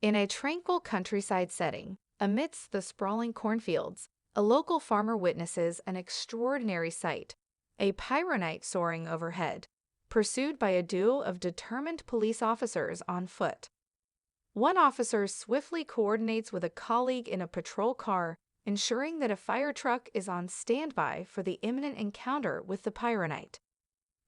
In a tranquil countryside setting, amidst the sprawling cornfields, a local farmer witnesses an extraordinary sight: a pyronite soaring overhead, pursued by a duo of determined police officers on foot. One officer swiftly coordinates with a colleague in a patrol car, ensuring that a fire truck is on standby for the imminent encounter with the pyronite.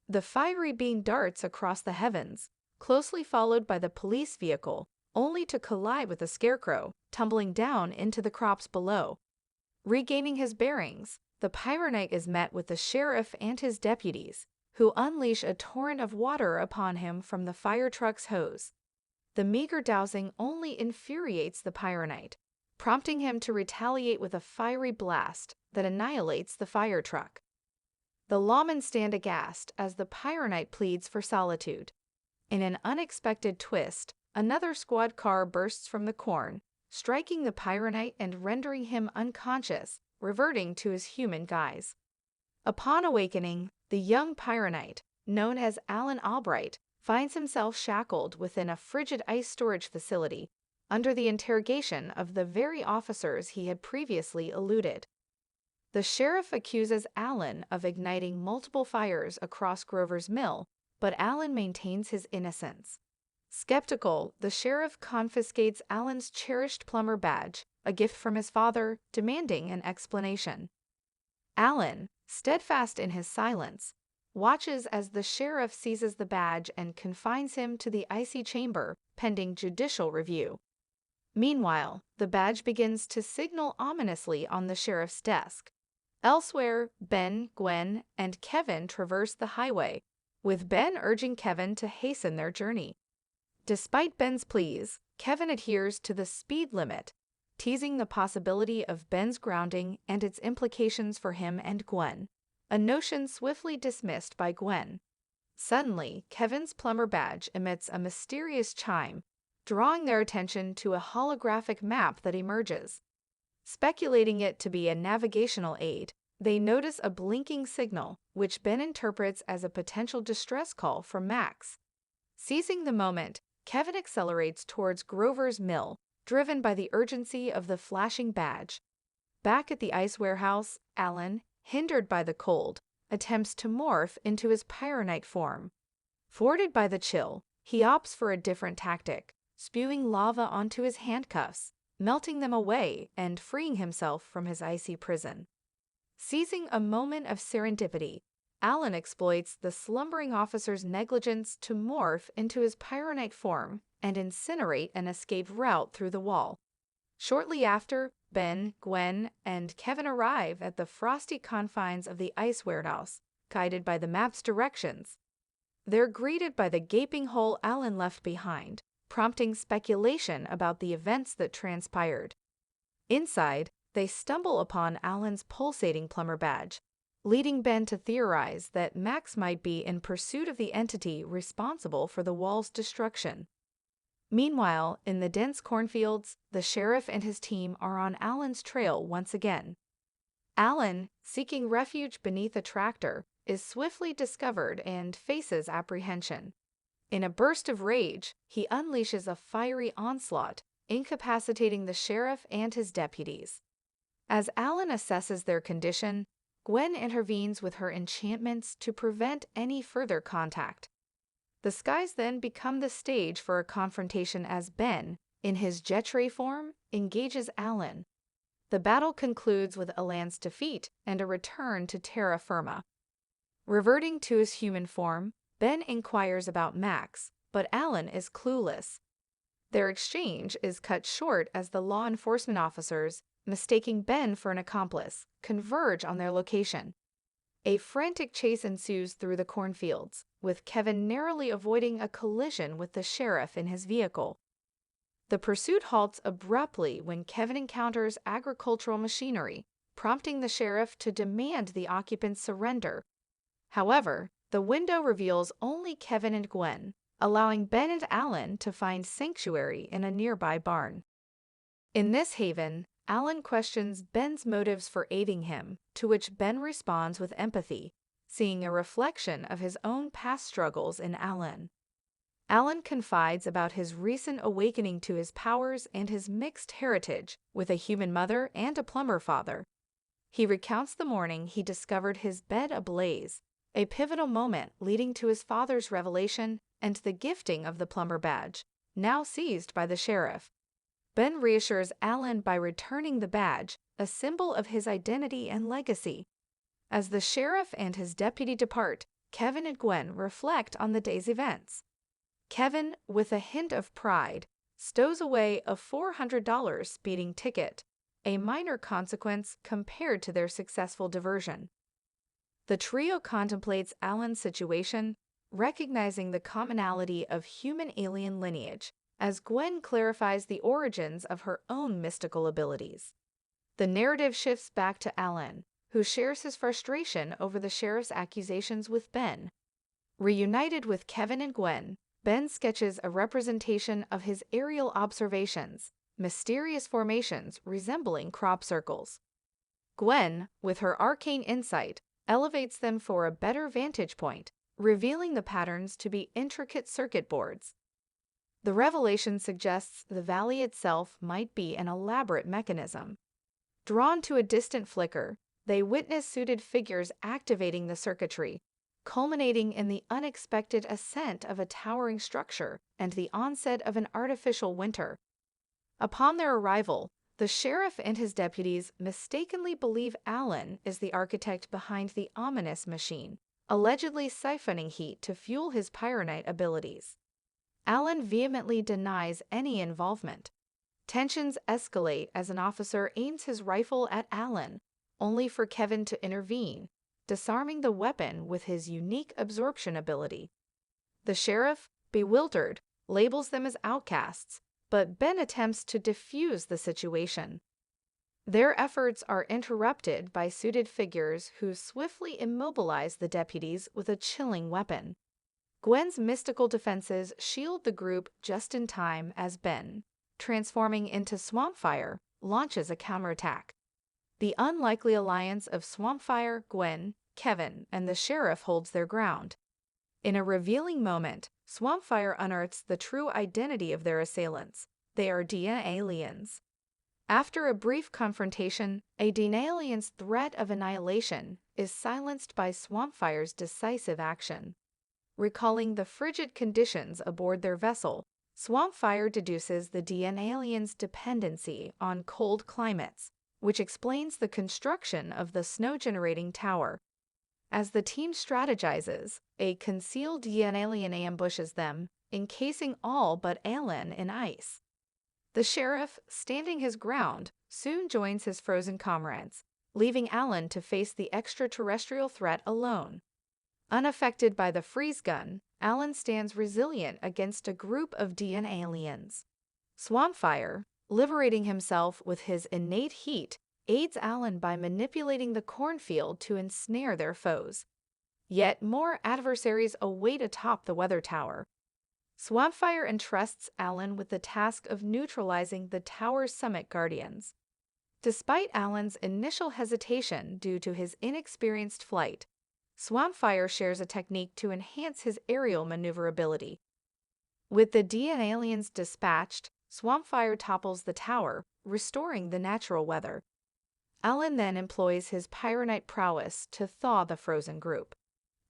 The fiery beam darts across the heavens, closely followed by the police vehicle, only to collide with a scarecrow, tumbling down into the crops below. Regaining his bearings, the pyronite is met with the sheriff and his deputies, who unleash a torrent of water upon him from the fire truck's hose. The meager dousing only infuriates the pyronite, prompting him to retaliate with a fiery blast that annihilates the fire truck. The lawmen stand aghast as the pyronite pleads for solitude. In an unexpected twist, another squad car bursts from the corn, striking the pyronite and rendering him unconscious, reverting to his human guise. Upon awakening, the young pyronite, known as Alan Albright, finds himself shackled within a frigid ice storage facility, under the interrogation of the very officers he had previously eluded. The sheriff accuses Alan of igniting multiple fires across Grover's mill, but Alan maintains his innocence. Skeptical, the sheriff confiscates Alan's cherished plumber badge, a gift from his father, demanding an explanation. Alan, steadfast in his silence, watches as the sheriff seizes the badge and confines him to the icy chamber, pending judicial review. Meanwhile, the badge begins to signal ominously on the sheriff's desk. Elsewhere, Ben, Gwen, and Kevin traverse the highway, with Ben urging Kevin to hasten their journey. Despite Ben's pleas, Kevin adheres to the speed limit, teasing the possibility of Ben's grounding and its implications for him and Gwen, a notion swiftly dismissed by Gwen. Suddenly, Kevin's plumber badge emits a mysterious chime, drawing their attention to a holographic map that emerges. Speculating it to be a navigational aid, they notice a blinking signal, which Ben interprets as a potential distress call from Max. Seizing the moment, Kevin accelerates towards Grover's mill, driven by the urgency of the flashing badge. Back at the ice warehouse, Alan, hindered by the cold, attempts to morph into his pyronite form. Thwarted by the chill, he opts for a different tactic, spewing lava onto his handcuffs, melting them away and freeing himself from his icy prison. Seizing a moment of serendipity, Alan exploits the slumbering officer's negligence to morph into his pyronite form and incinerate an escape route through the wall. Shortly after, Ben, Gwen, and Kevin arrive at the frosty confines of the ice warehouse, guided by the map's directions. They're greeted by the gaping hole Alan left behind, prompting speculation about the events that transpired. Inside, they stumble upon Alan's pulsating plumber badge, leading Ben to theorize that Max might be in pursuit of the entity responsible for the wall's destruction. Meanwhile, in the dense cornfields, the sheriff and his team are on Alan's trail once again. Alan, seeking refuge beneath a tractor, is swiftly discovered and faces apprehension. In a burst of rage, he unleashes a fiery onslaught, incapacitating the sheriff and his deputies. As Alan assesses their condition, Gwen intervenes with her enchantments to prevent any further contact. The skies then become the stage for a confrontation as Ben, in his Jetre form, engages Alan. The battle concludes with Alan's defeat and a return to terra firma. Reverting to his human form, Ben inquires about Max, but Alan is clueless. Their exchange is cut short as the law enforcement officers, mistaking Ben for an accomplice, converge on their location. A frantic chase ensues through the cornfields, with Kevin narrowly avoiding a collision with the sheriff in his vehicle. The pursuit halts abruptly when Kevin encounters agricultural machinery, prompting the sheriff to demand the occupants surrender. However, the window reveals only Kevin and Gwen, allowing Ben and Alan to find sanctuary in a nearby barn. In this haven, Alan questions Ben's motives for aiding him, to which Ben responds with empathy, seeing a reflection of his own past struggles in Alan. Alan confides about his recent awakening to his powers and his mixed heritage with a human mother and a plumber father. He recounts the morning he discovered his bed ablaze, a pivotal moment leading to his father's revelation and the gifting of the plumber badge, now seized by the sheriff. Ben reassures Alan by returning the badge, a symbol of his identity and legacy. As the sheriff and his deputy depart, Kevin and Gwen reflect on the day's events. Kevin, with a hint of pride, stows away a $400 speeding ticket, a minor consequence compared to their successful diversion. The trio contemplates Alan's situation, recognizing the commonality of human-alien lineage, as Gwen clarifies the origins of her own mystical abilities. The narrative shifts back to Alan, who shares his frustration over the sheriff's accusations with Ben. Reunited with Kevin and Gwen, Ben sketches a representation of his aerial observations, mysterious formations resembling crop circles. Gwen, with her arcane insight, elevates them for a better vantage point, revealing the patterns to be intricate circuit boards. The revelation suggests the valley itself might be an elaborate mechanism. Drawn to a distant flicker, they witness suited figures activating the circuitry, culminating in the unexpected ascent of a towering structure and the onset of an artificial winter. Upon their arrival, the sheriff and his deputies mistakenly believe Alan is the architect behind the ominous machine, allegedly siphoning heat to fuel his pyronite abilities. Alan vehemently denies any involvement. Tensions escalate as an officer aims his rifle at Alan, only for Kevin to intervene, disarming the weapon with his unique absorption ability. The sheriff, bewildered, labels them as outcasts, but Ben attempts to defuse the situation. Their efforts are interrupted by suited figures who swiftly immobilize the deputies with a chilling weapon. Gwen's mystical defenses shield the group just in time as Ben, transforming into Swampfire, launches a counterattack. The unlikely alliance of Swampfire, Gwen, Kevin, and the sheriff holds their ground. In a revealing moment, Swampfire unearths the true identity of their assailants. They are Dina-aliens. After a brief confrontation, a Dina-alien's threat of annihilation is silenced by Swampfire's decisive action. Recalling the frigid conditions aboard their vessel, Swampfire deduces the Dina-alien's dependency on cold climates, which explains the construction of the snow-generating tower. As the team strategizes, a concealed Dina-alien ambushes them, encasing all but Alan in ice. The sheriff, standing his ground, soon joins his frozen comrades, leaving Alan to face the extraterrestrial threat alone. Unaffected by the freeze gun, Alan stands resilient against a group of Dina-aliens. Swampfire, liberating himself with his innate heat, aids Alan by manipulating the cornfield to ensnare their foes. Yet more adversaries await atop the weather tower. Swampfire entrusts Alan with the task of neutralizing the tower's summit guardians. Despite Alan's initial hesitation due to his inexperienced flight, Swampfire shares a technique to enhance his aerial maneuverability. With the Dina-aliens dispatched, Swampfire topples the tower, restoring the natural weather. Alan then employs his pyronite prowess to thaw the frozen group.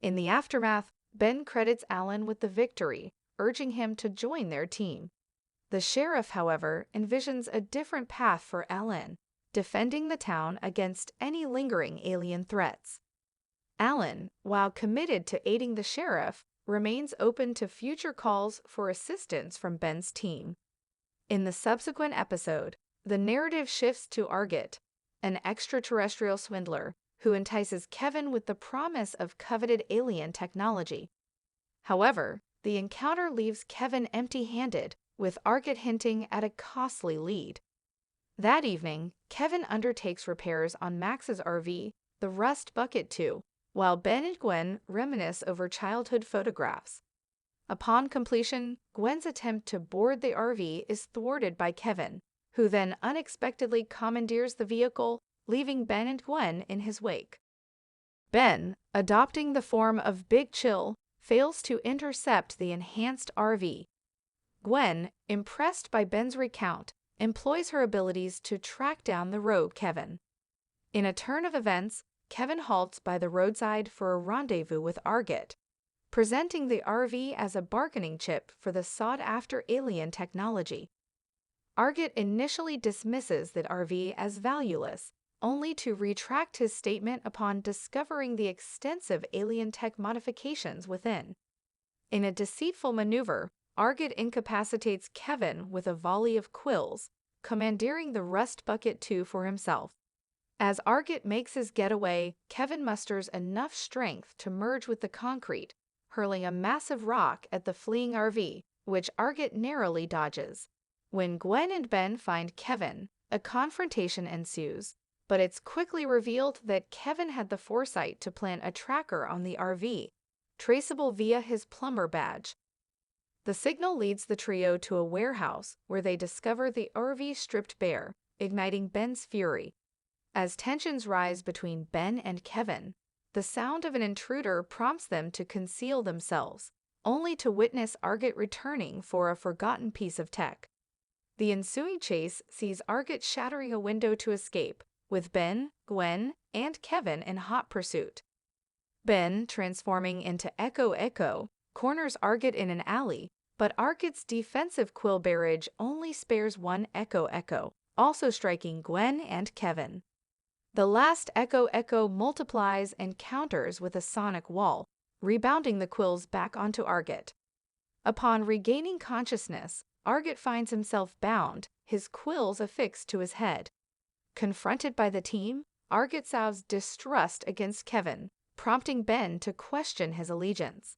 In the aftermath, Ben credits Alan with the victory, urging him to join their team. The sheriff, however, envisions a different path for Alan, defending the town against any lingering alien threats. Alan, while committed to aiding the sheriff, remains open to future calls for assistance from Ben's team. In the subsequent episode, the narrative shifts to Argot, an extraterrestrial swindler who entices Kevin with the promise of coveted alien technology. However, the encounter leaves Kevin empty-handed, with Argot hinting at a costly lead. That evening, Kevin undertakes repairs on Max's RV, the Rust Bucket 2, while Ben and Gwen reminisce over childhood photographs. Upon completion, Gwen's attempt to board the RV is thwarted by Kevin, who then unexpectedly commandeers the vehicle, leaving Ben and Gwen in his wake. Ben, adopting the form of Big Chill, fails to intercept the enhanced RV. Gwen, impressed by Ben's recount, employs her abilities to track down the rogue Kevin. In a turn of events, Kevin halts by the roadside for a rendezvous with Argit, presenting the RV as a bargaining chip for the sought-after alien technology. Argit initially dismisses the RV as valueless, only to retract his statement upon discovering the extensive alien tech modifications within. In a deceitful maneuver, Argit incapacitates Kevin with a volley of quills, commandeering the Rust Bucket 2 for himself. As Argit makes his getaway, Kevin musters enough strength to merge with the concrete, hurling a massive rock at the fleeing RV, which Argit narrowly dodges. When Gwen and Ben find Kevin, a confrontation ensues, but it's quickly revealed that Kevin had the foresight to plant a tracker on the RV, traceable via his plumber badge. The signal leads the trio to a warehouse where they discover the RV stripped bare, igniting Ben's fury. As tensions rise between Ben and Kevin, the sound of an intruder prompts them to conceal themselves, only to witness Argit returning for a forgotten piece of tech. The ensuing chase sees Argit shattering a window to escape, with Ben, Gwen, and Kevin in hot pursuit. Ben, transforming into Echo Echo, corners Argit in an alley, but Argit's defensive quill barrage only spares one Echo Echo, also striking Gwen and Kevin. The last Echo Echo multiplies and counters with a sonic wall, rebounding the quills back onto Argit. Upon regaining consciousness, Argit finds himself bound, his quills affixed to his head. Confronted by the team, Argit sows distrust against Kevin, prompting Ben to question his allegiance.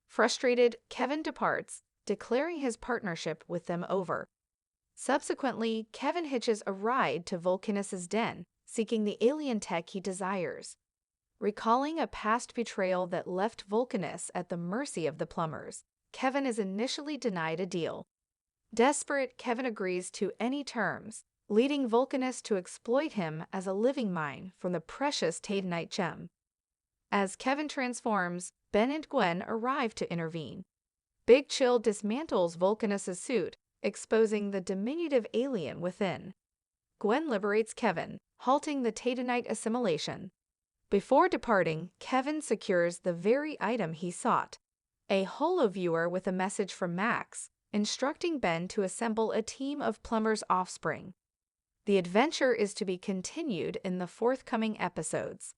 Frustrated, Kevin departs, declaring his partnership with them over. Subsequently, Kevin hitches a ride to Vulcanus's den, seeking the alien tech he desires. Recalling a past betrayal that left Vulcanus at the mercy of the plumbers, Kevin is initially denied a deal. Desperate, Kevin agrees to any terms, leading Vulcanus to exploit him as a living mine from the precious Tadenite gem. As Kevin transforms, Ben and Gwen arrive to intervene. Big Chill dismantles Vulcanus's suit, exposing the diminutive alien within. Gwen liberates Kevin, halting the Tadenite assimilation. Before departing, Kevin secures the very item he sought, a holoviewer with a message from Max, instructing Ben to assemble a team of plumbers' offspring. The adventure is to be continued in the forthcoming episodes.